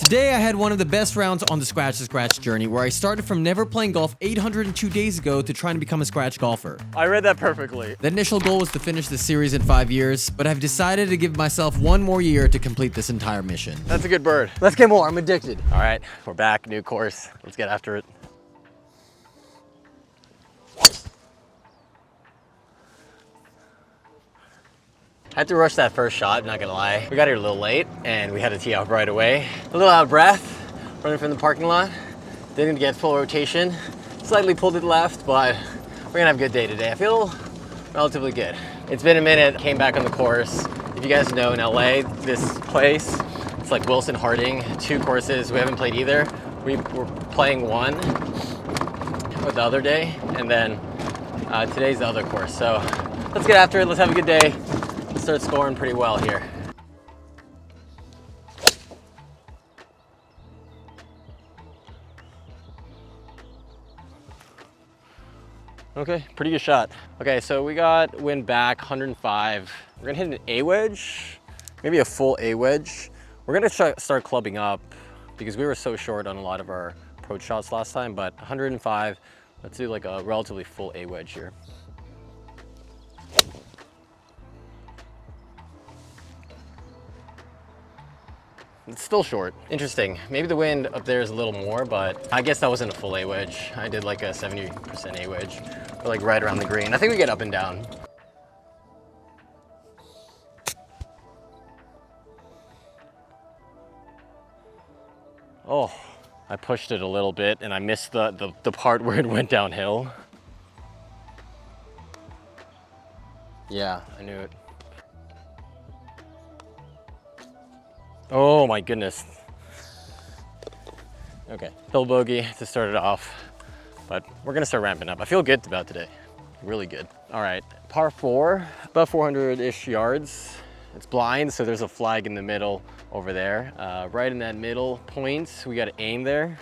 Today I had one of the best rounds on the Scratch to Scratch journey, where I started from never playing golf 802 days ago to trying to become a scratch golfer. I read that perfectly. The initial goal was to finish the series in 5 years, but I've decided to give myself 1 more year to complete this entire mission. That's a good bird. Let's get more, I'm addicted. All right, we're back, new course. Let's get after it. I had to rush that first shot, not gonna lie. We got here a little late and we had to tee off right away. A little out of breath, running from the parking lot. Didn't get full rotation. Slightly pulled to the left, but we're gonna have a good day today. I feel relatively good. It's been a minute, came back on the course. If you guys know, in LA, this place, it's like Wilson Harding, 2 courses. We haven't played either. We were playing one the other day, and then today's the other course. So let's get after it, let's have a good day. Start scoring pretty well here. Okay, pretty good shot. Okay, so we got wind back 105. We're gonna hit an A wedge, maybe a full A wedge. We're gonna start clubbing up because we were so short on a lot of our approach shots last time, but 105, let's do like a relatively full A wedge here. It's still short. Interesting. Maybe the wind up there is a little more, but I guess that wasn't a full A wedge. I did like a 70% A wedge, or like right around the green. I think we get up and down. Oh, I pushed it a little bit and I missed the part where it went downhill. Yeah, I knew it. Oh my goodness. Okay, hill bogey to start it off, but we're gonna start ramping up. I feel good about today, really good. All right, par 4, about 400-ish yards. It's blind, so there's a flag in the middle over there. Right in that middle point, we gotta aim there.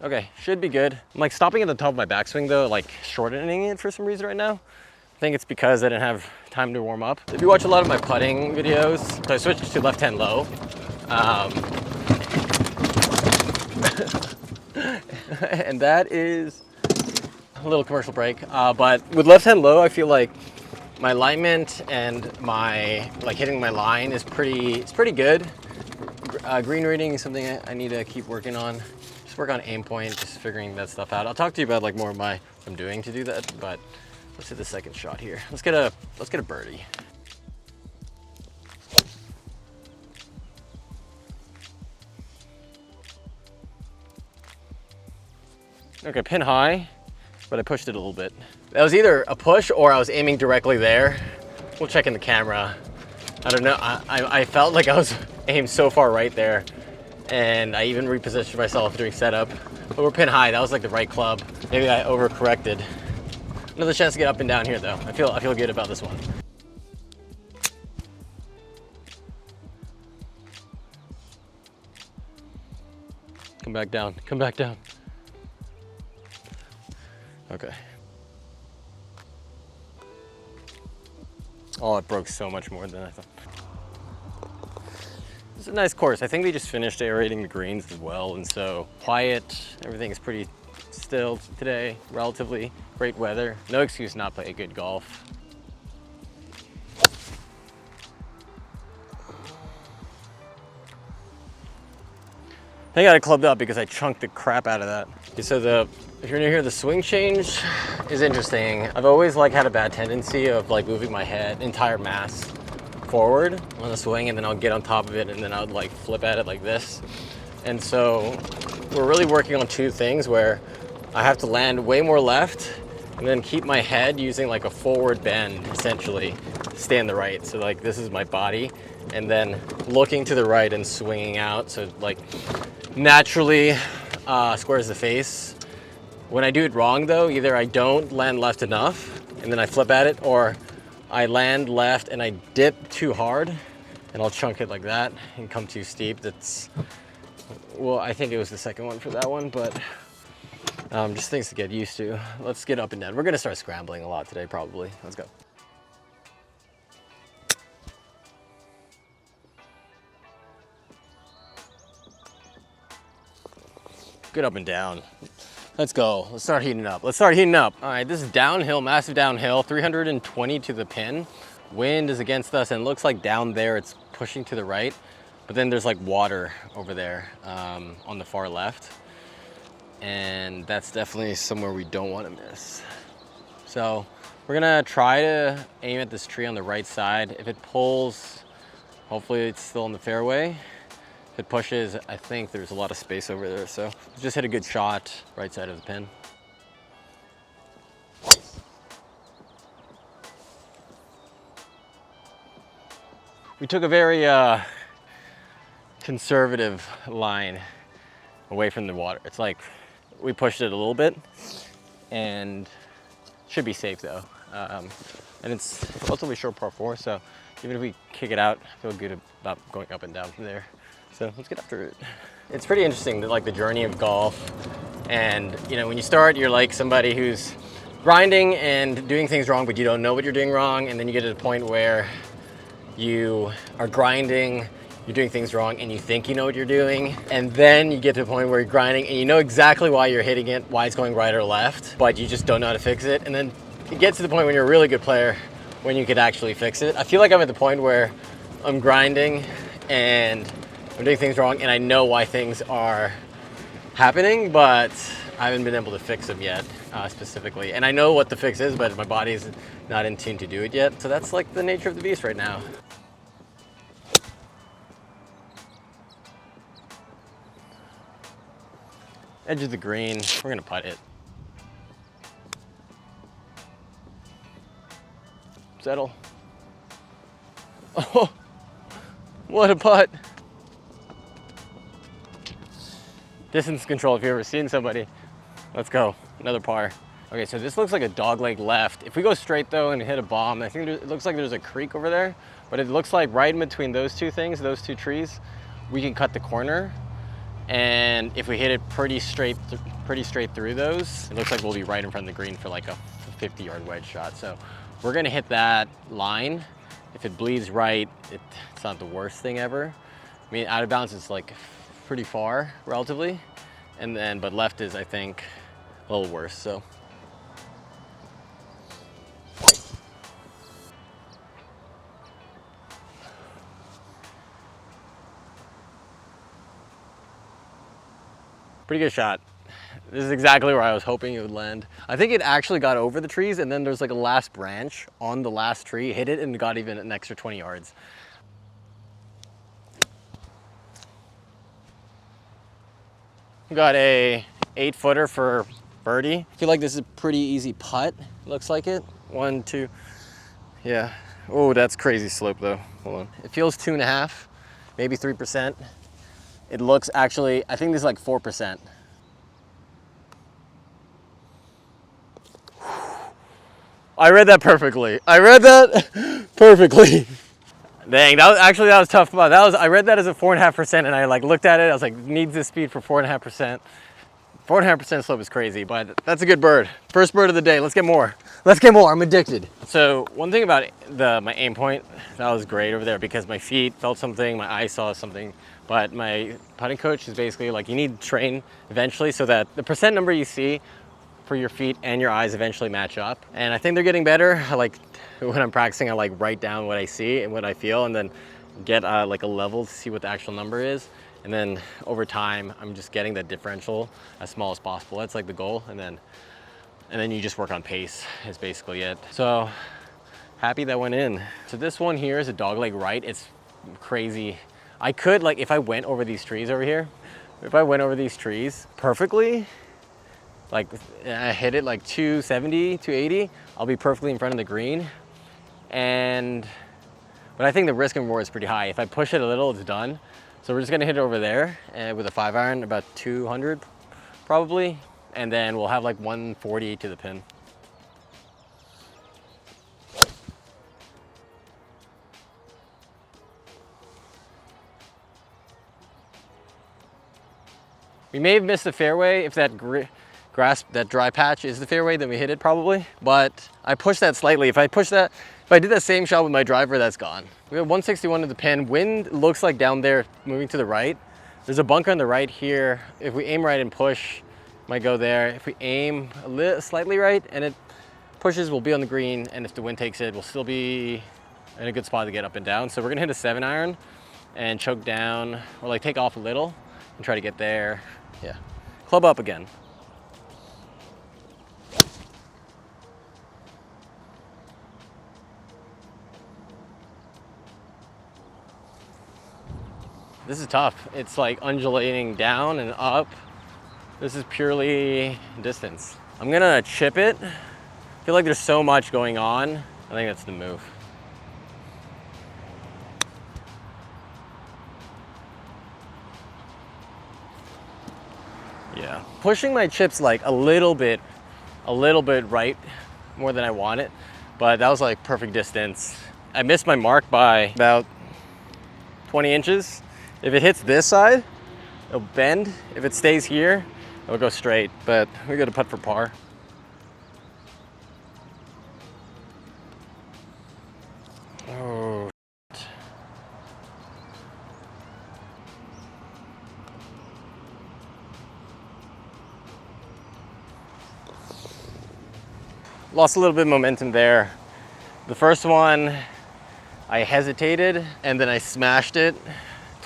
Okay, should be good. I'm like stopping at the top of my backswing though, like shortening it for some reason right now. I think it's because I didn't have time to warm up. If you watch a lot of my putting videos, so I switched to left hand low. And that is a little commercial break. But with left hand low, I feel like my alignment and my hitting my line is it's pretty good. Green reading is something I need to keep working on. Work on aim point, just figuring that stuff out. I'll talk to you about like more of what I'm doing to do that, but let's hit the second shot here. Let's get a birdie. Okay, pin high, but I pushed it a little bit. That was either a push or I was aiming directly there. We'll check in the camera. I don't know, I felt like I was aimed so far right there. And I even repositioned myself during setup. But we're pin high, that was like the right club. Maybe I overcorrected. Another chance to get up and down here though. I feel good about this one. Come back down, come back down. Okay. Oh, it broke so much more than I thought. It's a nice course. I think they just finished aerating the greens as well, and so quiet. Everything is pretty still today. Relatively great weather. No excuse not to play good golf. I think I clubbed up because I chunked the crap out of that. Okay, so if you're new here, the swing change is interesting. I've always had a bad tendency of moving my head, entire mass forward on the swing, and then I'll get on top of it and then I would flip at it like this. And so we're really working on 2 things where I have to land way more left and then keep my head using a forward bend essentially to stay on the right. So this is my body, and then looking to the right and swinging out. So naturally squares the face. When I do it wrong though, either I don't land left enough and then I flip at it, or I land left and I dip too hard and I'll chunk it like that and come too steep. Well, I think it was the second one for that one, but Just things to get used to. Let's get up and down. We're gonna start scrambling a lot today, probably. Let's go. Good up and down. Let's go. Let's start heating up. Let's start heating up. All right, this is downhill, massive downhill, 320 to the pin. Wind is against us, and it looks like down there it's pushing to the right, but then there's like water over there on the far left. And that's definitely somewhere we don't want to miss. So we're gonna try to aim at this tree on the right side. If it pulls, hopefully it's still in the fairway. If it pushes, I think there's a lot of space over there. So just hit a good shot right side of the pin. We took a very conservative line away from the water. It's like we pushed it a little bit, and should be safe though. And it's relatively short par 4, so even if we kick it out, I feel good about going up and down from there. So let's get after it. It's pretty interesting, like the journey of golf. And you know, when you start, you're like somebody who's grinding and doing things wrong, but you don't know what you're doing wrong. And then you get to the point where you are grinding, you're doing things wrong, and you think you know what you're doing. And then you get to the point where you're grinding and you know exactly why you're hitting it, why it's going right or left, but you just don't know how to fix it. And then it gets to the point when you're a really good player, when you could actually fix it. I feel like I'm at the point where I'm grinding and I'm doing things wrong, and I know why things are happening, but I haven't been able to fix them yet, specifically. And I know what the fix is, but my body's not in tune to do it yet. So that's like the nature of the beast right now. Edge of the green, we're gonna putt it. Settle. Oh, what a putt. Distance control, if you've ever seen somebody. Let's go, another par. Okay, so this looks like a dogleg left. If we go straight though and hit a bomb, I think it looks like there's a creek over there, but it looks like right in between those two things, those two trees, we can cut the corner. And if we hit it pretty straight through those, it looks like we'll be right in front of the green for like a 50-yard wedge shot. So we're gonna hit that line. If it bleeds right, it's not the worst thing ever. I mean, out of bounds is like pretty far relatively, and then but left is, I think, a little worse. So pretty good shot. This is exactly where I was hoping it would land. I think it actually got over the trees, and then there's like a last branch on the last tree, hit it, and got even an extra 20 yards. Got a 8-footer for birdie. I feel like this is a pretty easy putt. Looks like it. 1, 2, yeah. Oh, that's crazy slope though. Hold on. It feels 2.5, maybe 3%. It looks actually, I think this is like 4%. I read that perfectly. I read that perfectly. Dang, that was tough. I read that as a 4.5%, and I like looked at it. I was like, needs this speed for 4.5%. 4.5% slope is crazy, but that's a good bird. First bird of the day. Let's get more. Let's get more. I'm addicted. So one thing about my aim point, that was great over there because my feet felt something, my eyes saw something. But my putting coach is basically like, you need to train eventually so that the percent number you see for your feet and your eyes eventually match up. And I think they're getting better. I like, when I'm practicing, I like write down what I see and what I feel, and then get like a level to see what the actual number is. And then over time, I'm just getting that differential as small as possible. That's like the goal. And then you just work on pace is basically it. So happy that went in. So this one here is a dogleg right. It's crazy. I could, like, if I went over these trees over here, if I went over these trees perfectly, like I hit it like 270, 280, I'll be perfectly in front of the green. But I think the risk and reward is pretty high. If I push it a little, it's done. So we're just gonna hit it over there with a 5-iron, about 200 probably. And then we'll have like 140 to the pin. We may have missed the fairway if that grass, that dry patch is the fairway, then we hit it probably. But I pushed that slightly. If I did that same shot with my driver, that's gone. We have 161 to the pin. Wind looks like down there, moving to the right. There's a bunker on the right here. If we aim right and push, might go there. If we aim slightly right and it pushes, we'll be on the green. And if the wind takes it, we'll still be in a good spot to get up and down. So we're gonna hit a 7-iron and choke down, or like take off a little and try to get there. Yeah, club up again. This is tough. It's like undulating down and up. This is purely distance. I'm gonna chip it. I feel like there's so much going on. I think that's the move. Yeah. Pushing my chips like a little bit right, more than I want it, but that was like perfect distance. I missed my mark by about 20 inches. If it hits this side, it'll bend. If it stays here, it'll go straight, but we got to putt for par. Oh, shit. Lost a little bit of momentum there. The first one, I hesitated and then I smashed it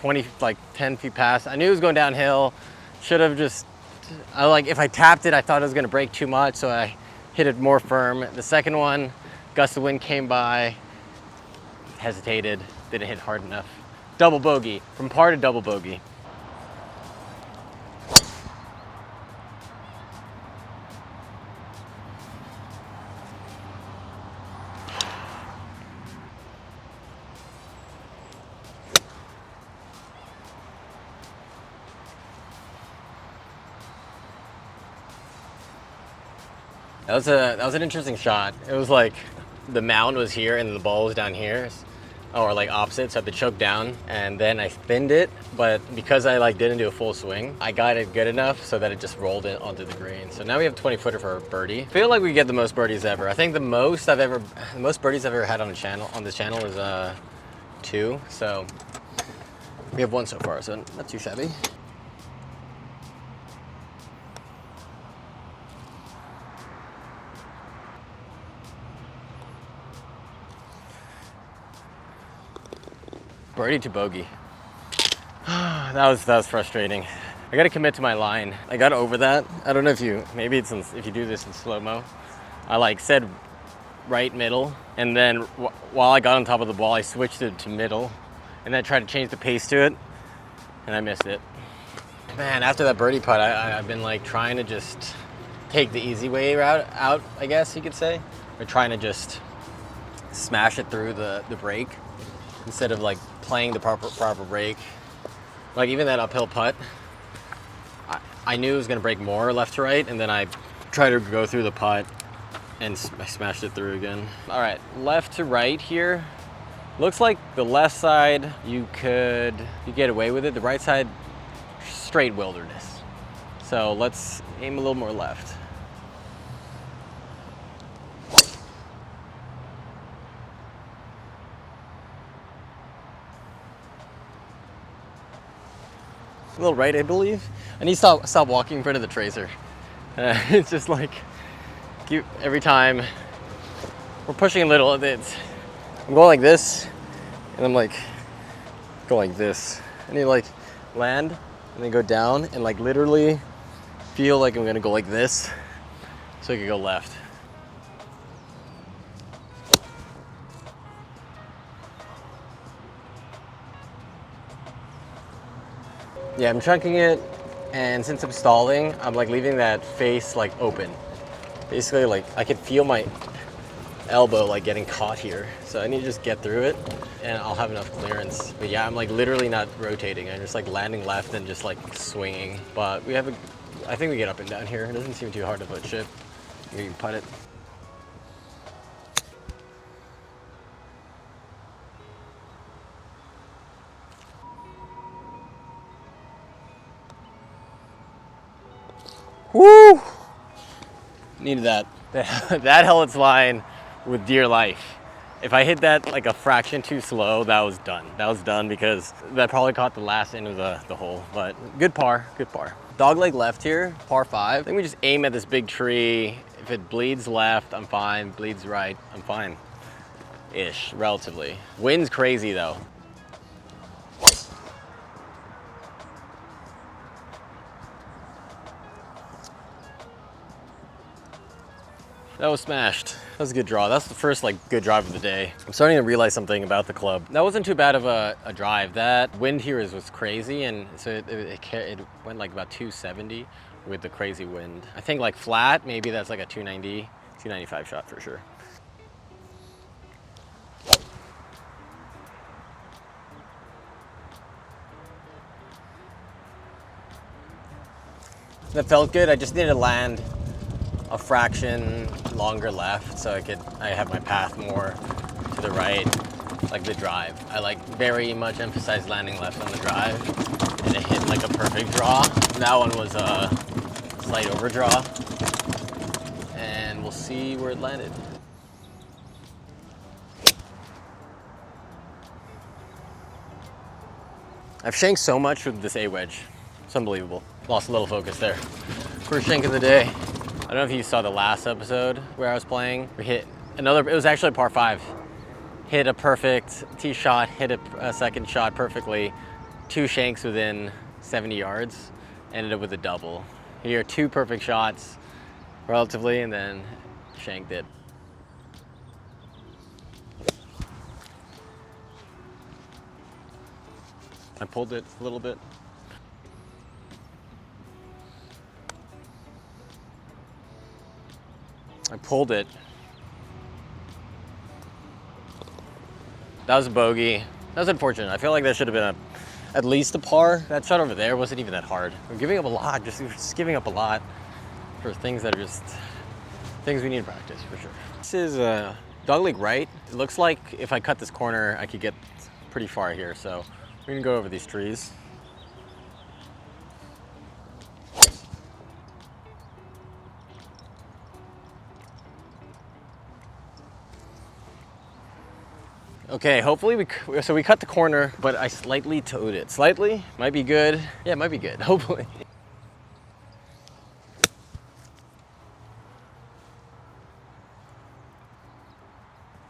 10 feet past. I knew it was going downhill. Should have just, if I tapped it, I thought it was gonna break too much, so I hit it more firm. The second one, gust of wind came by, hesitated, didn't hit hard enough. Double bogey, from par to double bogey. That was an interesting shot. It was like the mound was here and the ball was down here, or like opposite, so I had to choke down and then I spinned it, but because I didn't do a full swing, I got it good enough so that it just rolled it onto the green. So now we have 20-footer for a birdie. I feel like we get the most birdies ever. I think the most birdies I've ever had on this channel is 2. So we have 1 so far, so not too shabby. Birdie to bogey. That was frustrating. I got to commit to my line. I got over that. I don't know if you do this in slow-mo. I said right middle, and then while I got on top of the ball, I switched it to middle, and then tried to change the pace to it, and I missed it. Man, after that birdie putt, I've been trying to just take the easy way route out, I guess you could say, or trying to just smash it through the break instead of playing the proper break. Even that uphill putt, I knew it was gonna break more left to right, and then I tried to go through the putt and I smashed it through again. All right, left to right here. Looks like the left side you get away with it. The right side, straight wilderness. So let's aim a little more left. A little right, I believe. I need to stop walking in front of the tracer. It's just every time we're pushing a little, I'm going like this, and I'm go like this. I need to land and then go down and literally feel like I'm gonna go like this so I can go left. Yeah, I'm chunking it, and since I'm stalling, I'm leaving that face open. Basically, I could feel my elbow getting caught here. So I need to just get through it, and I'll have enough clearance. But yeah, I'm literally not rotating. I'm just landing left and just swinging. But I think we get up and down here. It doesn't seem too hard of a chip. We can putt it. Woo! Needed that. That held its line with dear life. If I hit that like a fraction too slow, that was done. That was done because that probably caught the last end of the hole. But good par, good par. Dogleg left here, par 5. I think we just aim at this big tree. If it bleeds left, I'm fine. Bleeds right, I'm fine. Ish, relatively. Wind's crazy though. That was smashed. That was a good draw. That's the first like good drive of the day. I'm starting to realize something about the club. That wasn't too bad of a drive. That wind here was crazy, and so it went like about 270 with the crazy wind. I think like flat, maybe that's like a 290, 295 shot for sure. That felt good. I just needed to land a fraction longer left so I have my path more to the right, like the drive. I like very much emphasize landing left on the drive, and it hit like a perfect draw. That one was a slight overdraw, and we'll see where it landed. I've shanked so much with this A wedge. It's unbelievable. Lost a little focus there. First shank of the day. I don't know if you saw the last episode where I was playing. We hit another, it was actually a par 5. Hit a perfect tee shot, hit a second shot perfectly. 2 shanks within 70 yards. Ended up with a double. Here, 2 perfect shots relatively, and then shanked it. I pulled it a little bit. I pulled it. That was a bogey. That was unfortunate. I feel like that should have been at least a par. That shot over there wasn't even that hard. We're giving up a lot, just giving up a lot for things that are just things we need to practice for sure. This is a dogleg right. It looks like if I cut this corner, I could get pretty far here. So we're gonna go over these trees. Okay, hopefully we cut the corner, but I slightly towed it. Slightly, might be good. Yeah, it might be good, hopefully.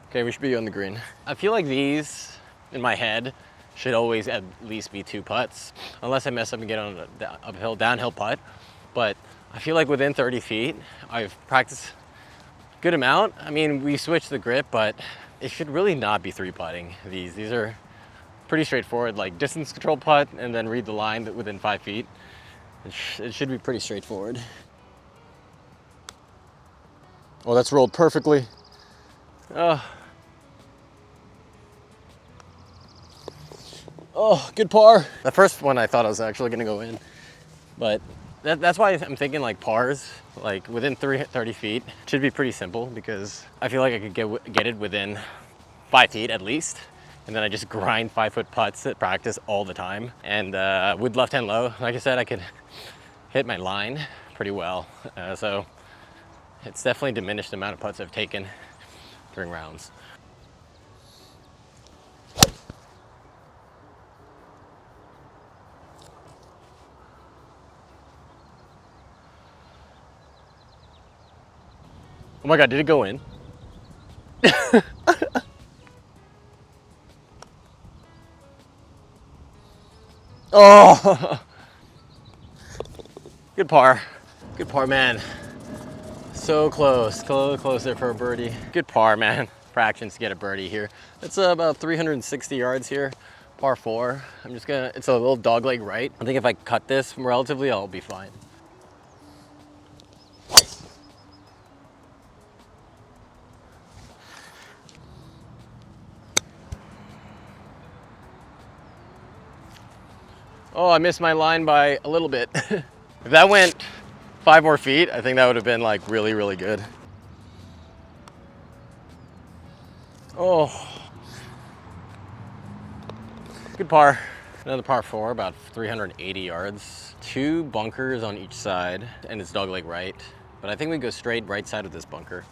Okay, we should be on the green. I feel like these, in my head, should always at least be 2 putts, unless I mess up and get on the uphill, downhill putt. But I feel like within 30 feet, I've practiced a good amount. I mean, we switched the grip, but it should really not be 3-putting these. These are pretty straightforward, like distance control putt and then read the line within 5 feet. It should be pretty straightforward. Oh, that's rolled perfectly. Oh, good par. The first one I thought I was actually gonna go in, but that's why I'm thinking like pars, like within 30 feet. Should be pretty simple because I feel like I could get it within 5 feet at least. And then I just grind 5-foot putts at practice all the time. And with left hand low, like I said, I could hit my line pretty well. So it's definitely diminished the amount of putts I've taken during rounds. Oh my God, did it go in? Oh! Good par. Good par, man. So close, closer for a birdie. Good par, man. Fractions to get a birdie here. It's about 360 yards here, par 4. I'm just gonna, it's a little dogleg right. I think if I cut this relatively, I'll be fine. Oh, I missed my line by a little bit. If that went 5 more feet, I think that would have been like really, really good. Oh, good par. Another par 4, about 380 yards. 2 bunkers on each side, and it's dogleg right. But I think we go straight right side of this bunker.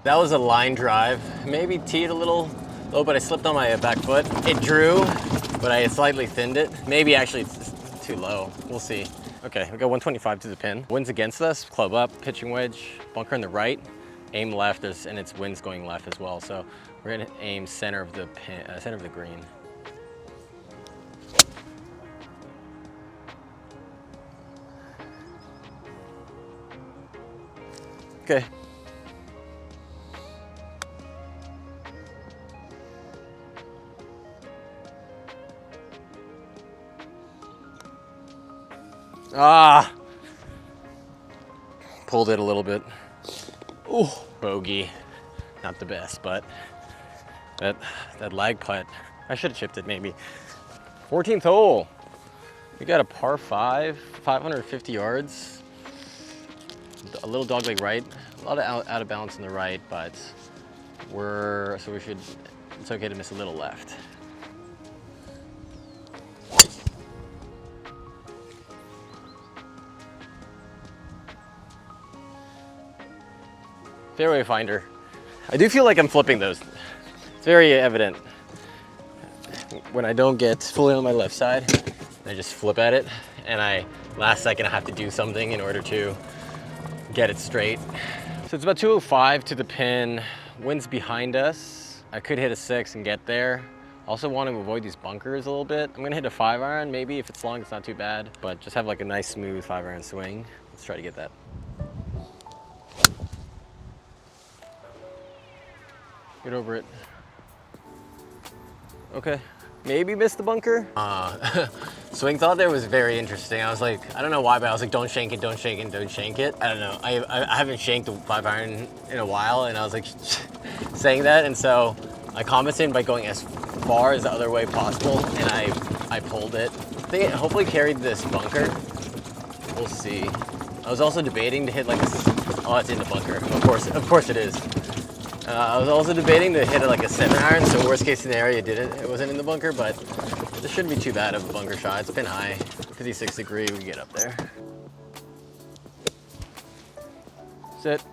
That was a line drive. Maybe teed a little low, but I slipped on my back foot. It drew, but I slightly thinned it. Maybe actually it's too low. We'll see. Okay, we got 125 to the pin. Wind's against us, club up, pitching wedge, bunker on the right, aim left, and it's wind's going left as well. So we're gonna aim center of the pin, center of the green. Okay. Ah, pulled it a little bit. Ooh, bogey, not the best, but that lag putt, I should have chipped it maybe. 14th hole, we got a par 5, 550 yards. A little dogleg right, a lot of out of balance on the right, but it's okay to miss a little left. Fairway finder. I do feel like I'm flipping those. It's very evident when I don't get fully on my left side. I just flip at it, and last second I have to do something in order to get it straight. So it's about 205 to the pin. Wind's behind us. I could hit a 6 and get there. Also want to avoid these bunkers a little bit. I'm gonna hit a 5-iron, maybe. If it's long, it's not too bad, but just have like a nice smooth 5-iron swing. Let's try to get that. Get over it. Okay, maybe missed the bunker. Swing thought there was very interesting. I was like, I don't know why, but I was like, don't shank it, don't shank it, don't shank it. I don't know. I haven't shanked a 5-iron in a while, and I was like saying that, and so I compensated by going as far as the other way possible, and I pulled it. I think it hopefully carried this bunker. We'll see. I was also debating to hit like oh, it's in the bunker. Of course it is. I was also debating to hit it like a 7-iron, so worst case scenario, it wasn't in the bunker, but this shouldn't be too bad of a bunker shot. It's been high, 56 degree, we can get up there. Sit.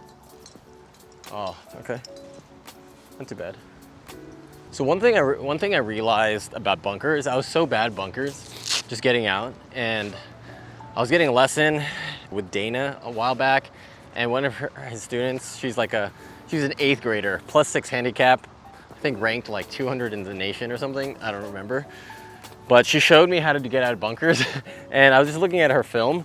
Oh, okay. Not too bad. So one thing I realized about bunkers, I was so bad bunkers, just getting out, and I was getting a lesson with Dana a while back, and one of his students, she's an 8th grader, +6 handicap, I think ranked like 200 in the nation or something, I don't remember. But she showed me how to get out of bunkers, and I was just looking at her film,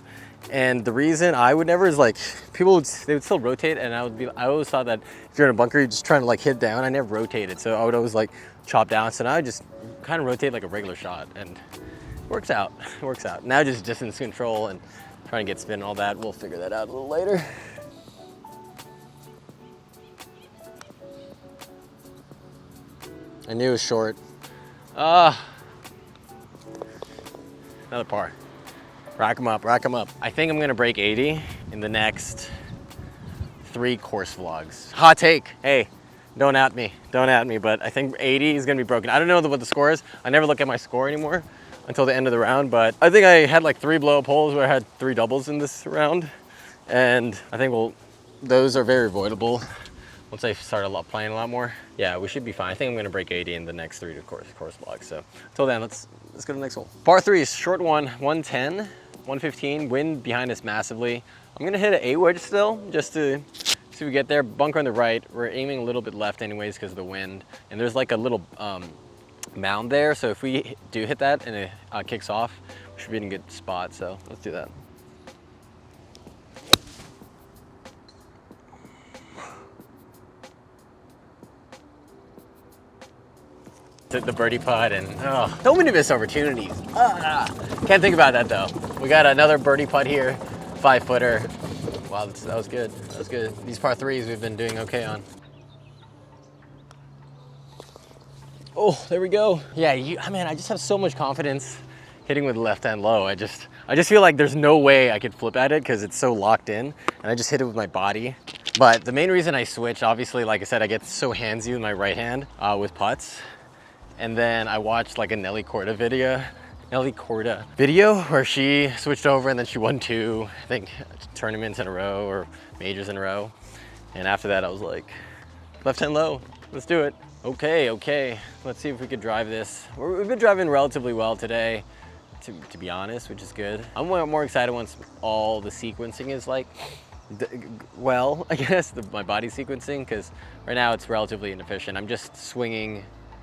and the reason I would never is like, they would still rotate, and I always thought that if you're in a bunker, you're just trying to like hit down. I never rotated, so I would always like chop down, so now I just kind of rotate like a regular shot, and it works out, it works out. Now just distance control and trying to get spin and all that, we'll figure that out a little later. I knew it was short. Another par. Rack them up, rack them up. I think I'm gonna break 80 in the next 3 course vlogs. Hot take, hey, don't at me, but I think 80 is gonna be broken. I don't know what the score is. I never look at my score anymore until the end of the round, but I think I had like 3 blow-up holes where I had 3 doubles in this round, and I think those are very avoidable. Once I start playing a lot more, yeah, we should be fine. I think I'm gonna break 80 in the next 3 course vlogs. So until then, let's go to the next hole. Par 3 is short one, 110, 115, wind behind us massively. I'm gonna hit an 8 wedge still, just to see if we get there. Bunker on the right. We're aiming a little bit left anyways because of the wind. And there's like a little mound there, so if we do hit that and it kicks off, we should be in a good spot, so let's do that. The birdie putt, and so many missed opportunities. Can't think about that though. We got another birdie putt here, 5-footer. Wow, that was good. That was good. These par 3s we've been doing okay on. Oh, there we go. Yeah, man, I just have so much confidence hitting with the left hand low. I just feel like there's no way I could flip at it because it's so locked in, and I just hit it with my body. But the main reason I switched, obviously, like I said, I get so handsy with my right hand with putts. And then I watched like a Nelly Corda video where she switched over and then she won 2, I think, tournaments in a row or majors in a row. And after that, I was like, left hand low, let's do it. Okay, let's see if we could drive this. We've been driving relatively well today, to be honest, which is good. I'm more excited once all the sequencing is like, well, I guess, my body sequencing, because right now it's relatively inefficient. I'm just swinging.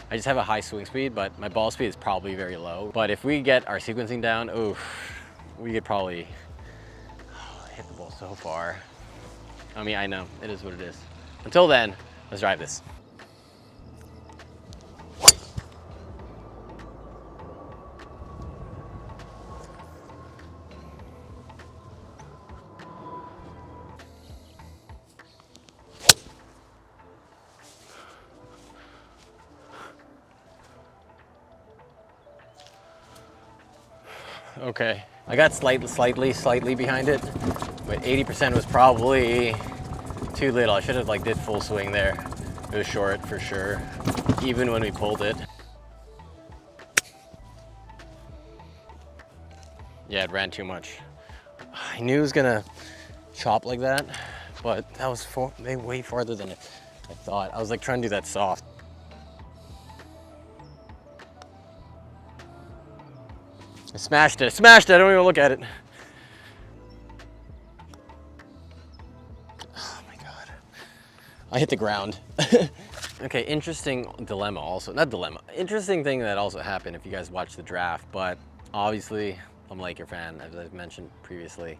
I just have a high swing speed, but my ball speed is probably very low. But if we get our sequencing down, we could probably hit the ball so far. I mean, I know, it is what it is. Until then, let's drive this. Okay, I got slightly behind it, but 80% was probably too little. I should have like did full swing there. It was short for sure, even when we pulled it. Yeah, it ran too much. I knew it was gonna chop like that, but that was way farther than I thought. I was like trying to do that soft. I smashed it, I don't even look at it. Oh my God. I hit the ground. Okay, interesting dilemma also, not dilemma. Interesting thing that also happened if you guys watched the draft, but obviously I'm a Laker fan, as I've mentioned previously.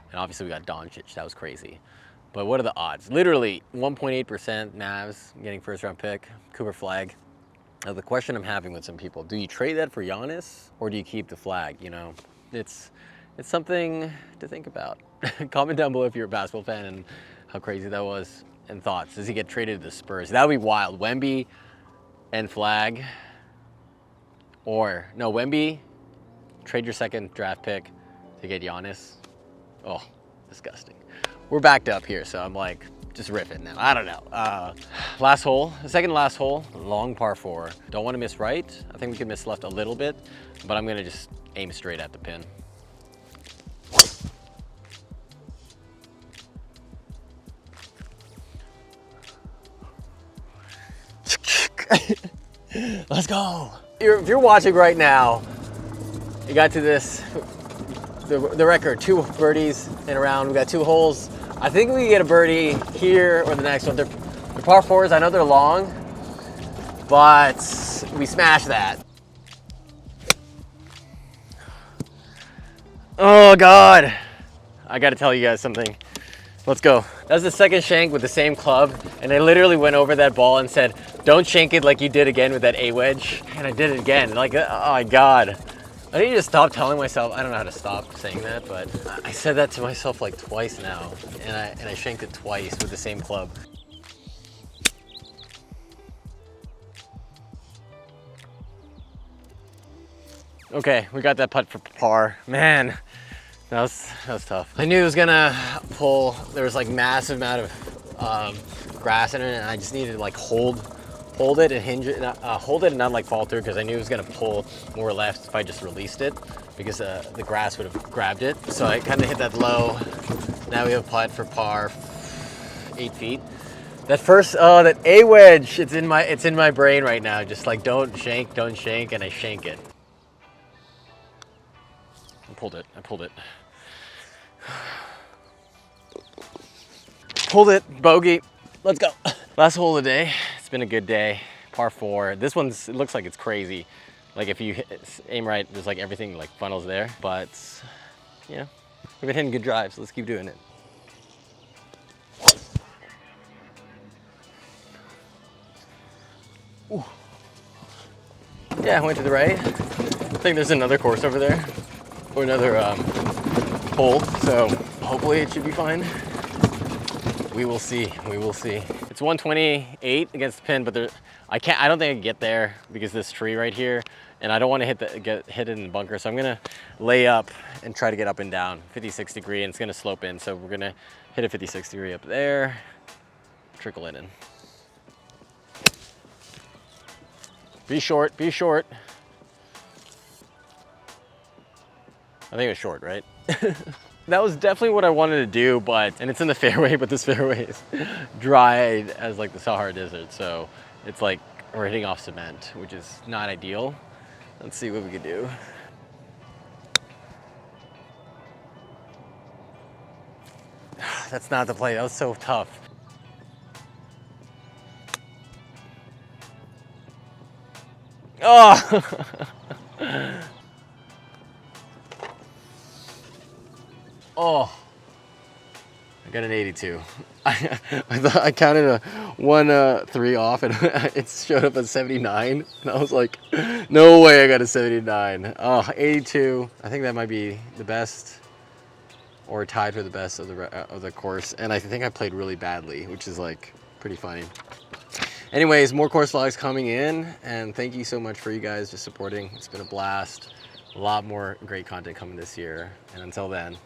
And obviously we got Doncic, that was crazy. But what are the odds? Literally 1.8% Mavs getting first round pick, Cooper Flag. Now the question I'm having with some people, do you trade that for Giannis or do you keep the flag? You know, it's something to think about. Comment down below if you're a basketball fan and how crazy that was, and thoughts. Does he get traded to the Spurs? That would be wild. Wemby and flag, or no, Wemby, trade your second draft pick to get Giannis. Oh, disgusting. We're backed up here, so I'm like, just riffing now. I don't know. Last hole, the second last hole, long par 4. Don't want to miss right. I think we could miss left a little bit, but I'm gonna just aim straight at the pin. Let's go. If you're watching right now, you got to this, the record, 2 birdies in a round. We got 2 holes. I think we can get a birdie here or the next one. They're par 4s. I know they're long, but we smashed that. Oh God. I got to tell you guys something. Let's go. That's the second shank with the same club, and I literally went over that ball and said, don't shank it like you did again with that A wedge. And I did it again. Like, oh my God. I need to stop telling myself, I don't know how to stop saying that, but I said that to myself like twice now, and I shanked it twice with the same club. Okay, we got that putt for par. Man, that was tough. I knew it was gonna pull. There was like massive amount of grass in it, and I just needed to like hold it and hinge it, hold it and not like fall through, because I knew it was gonna pull more left if I just released it, because the grass would have grabbed it. So I kind of hit that low. Now we have a putt for par, 8 feet. That first, that A wedge, it's in my brain right now. Just like don't shank, and I shank it. I pulled it. Pulled it, bogey. Let's go. Last hole of the day. It's been a good day. Par 4. This one's, it looks like it's crazy. Like if you aim right, there's like everything like funnels there. But yeah, we've been hitting good drives, so let's keep doing it. Ooh. Yeah, I went to the right. I think there's another course over there, or another hole. So hopefully it should be fine. We will see. It's 128 against the pin, but I don't think I can get there because of this tree right here, and I don't want to get hit in the bunker. So I'm gonna lay up and try to get up and down 56 degree, and it's gonna slope in. So we're gonna hit a 56 degree up there, trickle it in. Be short, be short. I think it was short, right? That was definitely what I wanted to do, and it's in the fairway, but this fairway is dried as like the Sahara Desert. So it's like we're hitting off cement, which is not ideal. Let's see what we can do. That's not the play, that was so tough. Oh! Oh, I got an 82. I thought I counted a 3 off and it showed up at 79. And I was like, no way I got a 79. Oh, 82. I think that might be the best or tied for the best of the course. And I think I played really badly, which is like pretty funny. Anyways, more course vlogs coming in, and thank you so much for you guys just supporting. It's been a blast. A lot more great content coming this year. And until then,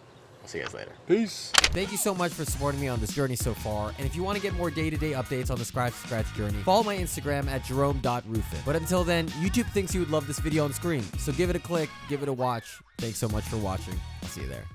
I'll see you guys later. Peace. Thank you so much for supporting me on this journey so far. And if you want to get more day-to-day updates on the Scratch to Scratch journey, follow my Instagram at jerome.roofing. But until then, YouTube thinks you would love this video on screen. So give it a click, give it a watch. Thanks so much for watching. I'll see you there.